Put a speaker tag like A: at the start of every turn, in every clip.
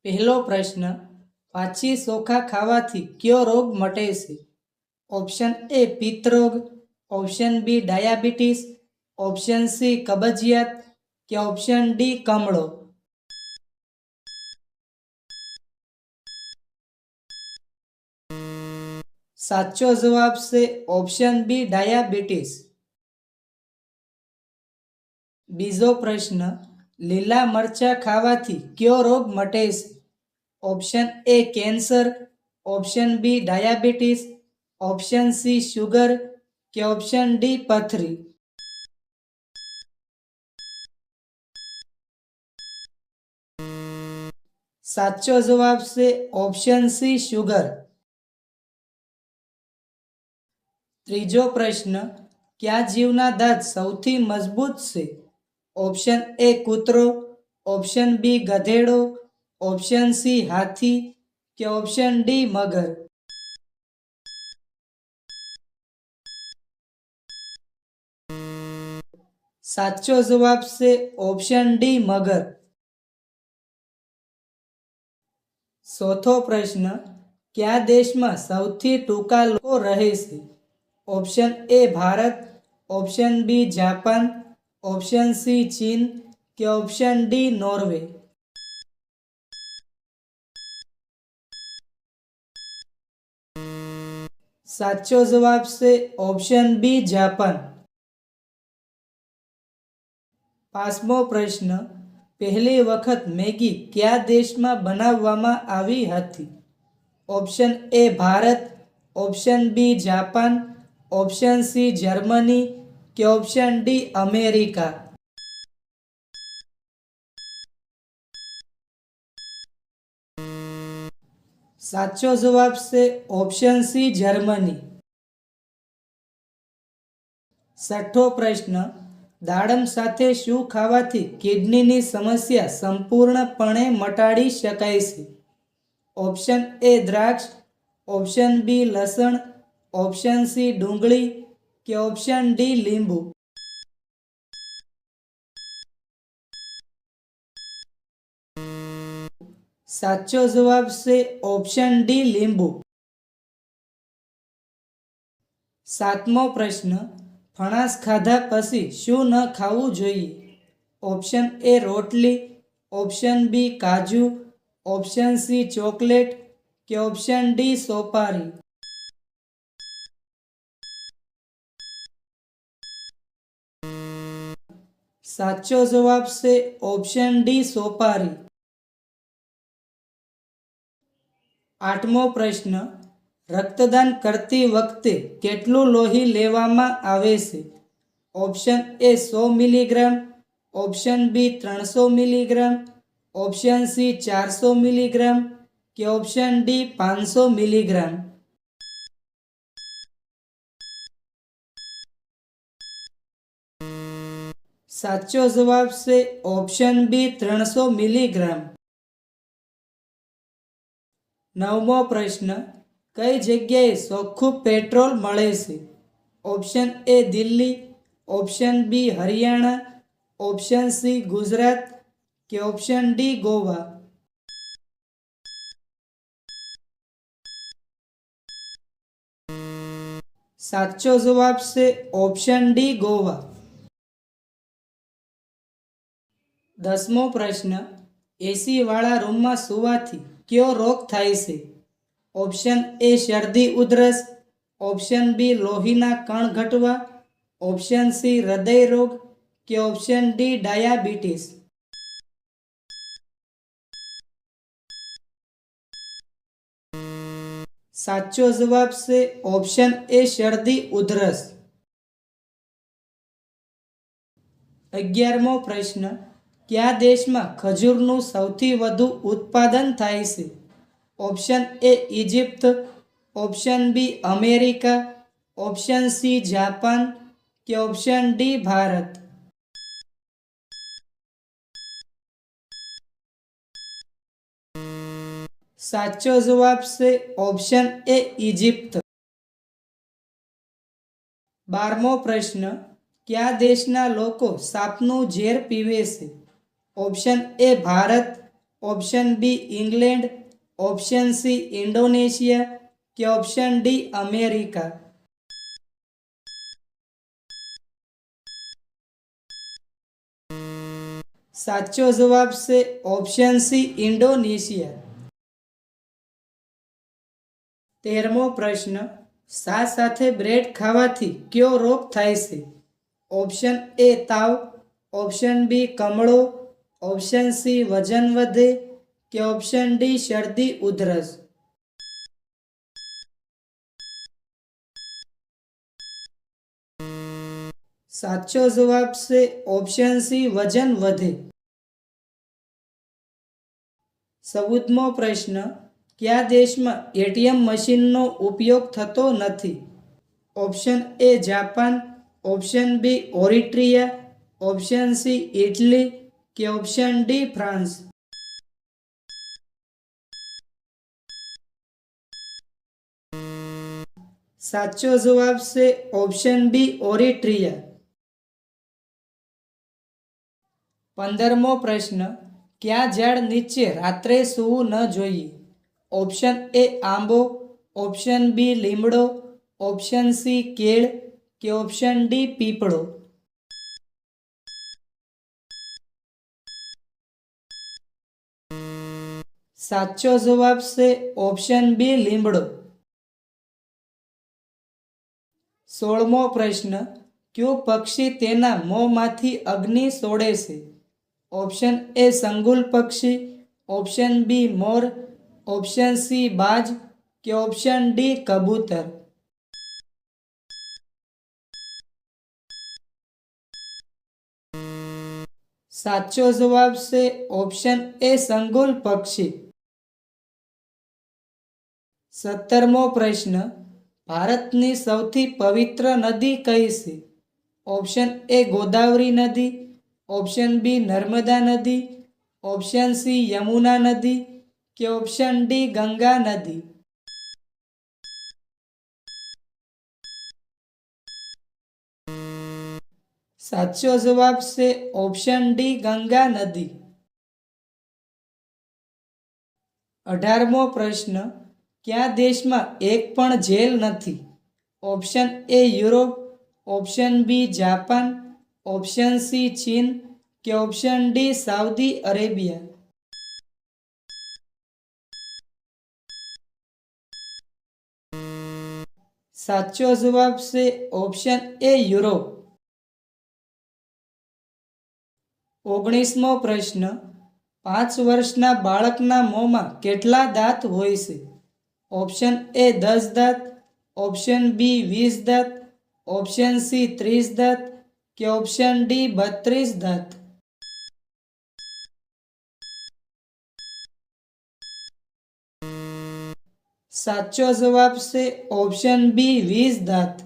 A: પહેલો પ્રશ્ન, પાછી ચોખા ખાવાથી કયો રોગ મટે છે? ઓપ્શન એ પિત્તરોગ, option B diabetes, option C કબજિયાત કે ઓપ્શન ડી કમળો. સાચો જવાબ છે ઓપ્શન બી ડાયાબિટીસ. બીજો પ્રશ્ન, લીલા મરચાં ખાવાથી કયો રોગ મટે છે? Option A cancer, option B diabetes, option C sugar કે ઓપ્શન ડી પથરી. સાચો જવાબ છે ઓપ્શન સી શુગર. ત્રીજો પ્રશ્ન, કયા જીવના દાંત સૌથી મજબૂત છે? ઓપ્શન એ કૂતરો, ઓપ્શન બી ગધેડો, ઓપ્શન સી હાથી કે ઓપ્શન ડી મગર. સાચો જવાબ છે ઓપ્શન ડી મગર. ચોથો પ્રશ્ન, કયા દેશમાં સૌથી ટૂંકા લોકો રહે છે? Option A Bharat, option B Japan, option C ચીન કે ઓપ્શન ડી નોર્વે. સાચો જવાબ છે ઓપ્શન બી જાપાન. પાંચમો પ્રશ્ન, પહેલી વખત મેગી કયા દેશમાં બનાવવામાં આવી હતી? Option A Bharat, option B Japan, option C Germany કે ઓપ્શન ડી અમેરિકા. સાચો જવાબ છે ઓપ્શન સી જર્મની. છઠ્ઠો પ્રશ્ન, દાડમ સાથે શું ખાવાથી કિડનીની સમસ્યા સંપૂર્ણપણે મટાડી શકાય છે? ઓપ્શન એ દ્રાક્ષ, ઓપ્શન બી લસણ, ઓપ્શન સી ડુંગળી કે ઓપ્શન ડી લીંબુ. સાચો જવાબ છે ઓપ્શન ડી લીંબુ. સાતમો પ્રશ્ન, ફણસ ખાધા પછી શું ન ખાવું જોઈએ? ઓપ્શન એ રોટલી, ઓપ્શન બી કાજુ, ઓપ્શન સી ચોકલેટ કે ઓપ્શન ડી સોપારી. સાચો જવાબ છે ઓપ્શન ડી સોપારી. આઠમો પ્રશ્ન, રક્તદાન કરતી વખતે કેટલું લોહી લેવામાં આવે છે? Option A 100 milligram, option B 300 milligram, option C 400 milligram કે ઓપ્શન ડી 500 મિલીગ્રામ. સાચો જવાબ છે ઓપ્શન બી 300 મિલીગ્રામ. નવમો પ્રશ્ન, કઈ જગ્યાએ ચોખ્ખું પેટ્રોલ મળે છે? Option A Delhi, option B Haryana, option C Gujarat કે ઓપ્શન ડી ગોવા. સાચો જવાબ છે ઓપ્શન ડી ગોવા. દસમો પ્રશ્ન, એસી વાળા રૂમમાં સુવાથી કયો રોગ થાય છે? ઓપ્શન એ શરદી ઉધરસ, ઓપ્શન બી લોહીના કણ ઘટવા, ઓપ્શન સી હૃદય રોગ કે ઓપ્શન ડી ડાયાબિટીસ. સાચો જવાબ છે ઓપ્શન એ શરદી ઉધરસ. 11મો પ્રશ્ન, કયા દેશમાં ખજૂરનું સૌથી વધુ ઉત્પાદન થાય છે? Option A Egypt, option B America, option C Japan કે ઓપ્શન ડી ભારત. સાચો જવાબ છે ઓપ્શન એ ઇજિપ્ત. 12મો પ્રશ્ન, કયા દેશના લોકો સાપનું ઝેર પીવે છે? Option A Bharat, option B England, option C Indonesia કે ઓપ્શન ડી અમેરિકા? સાચો જવાબ છે ઓપ્શન સી ઇન્ડોનેશિયા. 13મો પ્રશ્ન, શા સાથે બ્રેડ ખાવાથી કયો રોગ થાય છે? ઓપ્શન એ તાવ, ઓપ્શન બી કમળો, ઓપ્શન સી વજન વધે કે ઓપ્શન ડી શરદી ઉધરસ? સાચો જવાબ છે ઓપ્શન સી વજન વધે. 14મો પ્રશ્ન, કયા દેશમાં એટીએમ મશીનનો ઉપયોગ થતો નથી? Option A Japan, option B Eritrea, option C Italy કે ઓપ્શન ડી ફ્રાન્સ? સાચો જવાબ છે ઓપ્શન બી ઓરિટ્રિયા. 15મો પ્રશ્ન, કયા ઝાડ નીચે રાત્રે સૂવું ન જોઈએ? ઓપ્શન એ આંબો, ઓપ્શન બી લીમડો, ઓપ્શન સી કેળ કે ઓપ્શન ડી પીપળો? સાચો જવાબ છે ઓપ્શન બી લીમડો. 16મો પ્રશ્ન, કયું પક્ષી તેના મોંમાંથી અગ્નિ છોડે છે? ઓપ્શન એ સંગુલ પક્ષી, ઓપ્શન બી મોર, ઓપ્શન સી બાજ કે ઓપ્શન ડી કબૂતર? સાચો જવાબ છે ઓપ્શન એ સંગુલ પક્ષી. 17મો પ્રશ્ન, ભારતની સૌથી પવિત્ર નદી કઈ છે? ઓપ્શન એ ગોદાવરી નદી, ઓપ્શન બી નર્મદા નદી, ઓપ્શન સી યમુના નદી કે ઓપ્શન ડી ગંગા નદી? સાચો જવાબ છે ઓપ્શન ડી ગંગા નદી. 18મો પ્રશ્ન, કયા દેશમાં એક પણ જેલ નથી? Option A Europe, option B Japan, option C ચીન કે ઓપ્શન ડી સાઉદી અરેબિયા? સાચો જવાબ છે ઓપ્શન એ યુરોપ. 19મો પ્રશ્ન, 5 વર્ષના બાળકના મોંમાં કેટલા દાંત હોય છે? ઓપ્શન એ 10 દાંત, ઓપ્શન બી 20 દાંત, ઓપ્શન સી 30 દાંત કે ઓપ્શન ડી 32 દાંત? સાચો જવાબ છે ઓપ્શન બી 20 દાંત.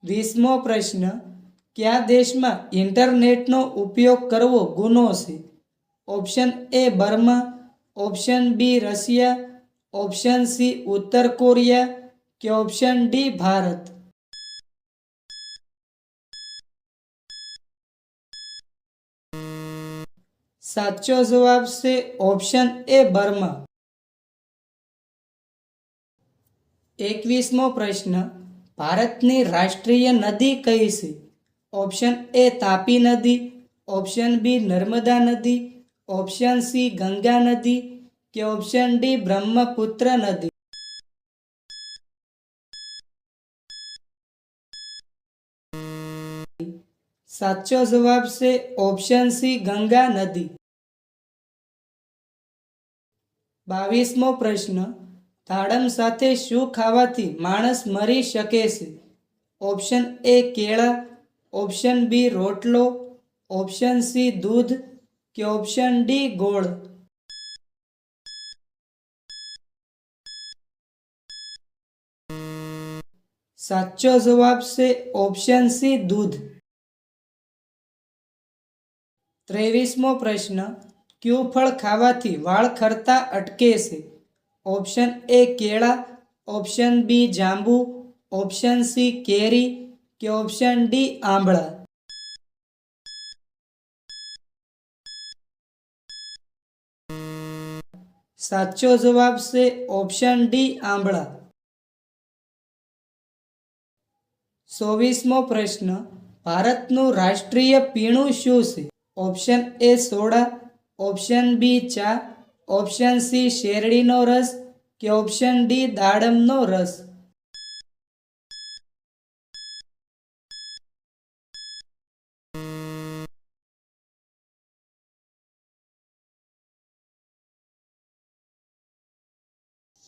A: 20મો પ્રશ્ન, કયા દેશમાં ઇન્ટરનેટનો ઉપયોગ કરવો ગુનો છે? Option A Burma, option B Russia, option C ઉત્તર કોરિયા કે ઓપ્શન ડી ભારત? સાચો જવાબ છે ઓપ્શન એ બર્મા. 21મો પ્રશ્ન, ભારતની રાષ્ટ્રીય નદી કઈ છે? ઓપ્શન એ તાપી નદી, ઓપ્શન બી નર્મદા નદી, ઓપ્શન સી ગંગા નદી કે ઓપ્શન ડી બ્રહ્મપુત્ર નદી? સાચો જવાબ છે ઓપ્શન સી ગંગા નદી. 22મો પ્રશ્ન, દાડમ સાથે શું ખાવાથી માણસ મરી શકે છે? ઓપ્શન એ કેળા, ઓપ્શન બી રોટલો, ઓપ્શન સી દૂધ કે ઓપ્શન ડી ગોળ? સાચો જવાબ છે ઓપ્શન સી દૂધ. 23મો પ્રશ્ન, કયું ફળ ખાવાથી વાળ ખરતા અટકે છે? ઓપ્શન એ કેળા, ઓપ્શન બી જાંબુ, ઓપ્શન સી કેરી કે ઓપ્શન ડી આંબળા? સાચો જવાબ છે ઓપ્શન ડી આંબળા. 24મો પ્રશ્ન, ભારતનું રાષ્ટ્રીય પીણું શું છે? Option A soda, option B ચા, ઓપ્શન સી શેરડીનો રસ કે ઓપ્શન ડી દાડમનો રસ.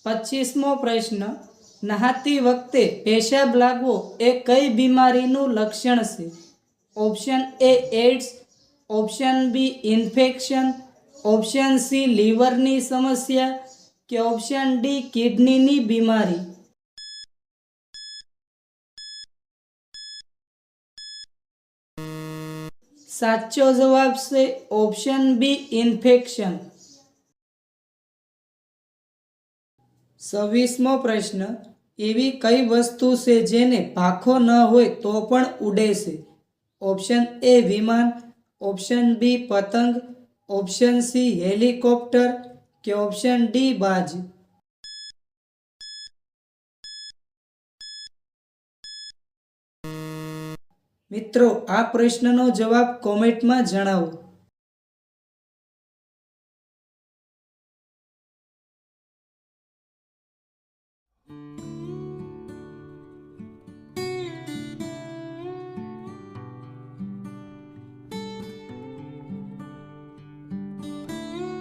A: પચીસમો પ્રશ્ન, નહાતી વખતે પેશાબ લાગવો એ કઈ બીમારીનું લક્ષણ છે? Option A AIDS, option B infection, option C લીવરની સમસ્યા કે ઓપ્શન ડી કિડનીની બીમારી. સાચો જવાબ છે ઓપ્શન બી ઇન્ફેક્શન. 26મો પ્રશ્ન, એવી કઈ વસ્તુ છે જેને પાંખો ન હોય તો પણ ઉડે છે? ઓપ્શન એ વિમાન, ઓપ્શન બી પતંગ, ઓપ્શન સી હેલિકોપ્ટર કે ઓપ્શન ડી બાજ. મિત્રો, આ પ્રશ્નનો જવાબ કોમેન્ટમાં જણાવો.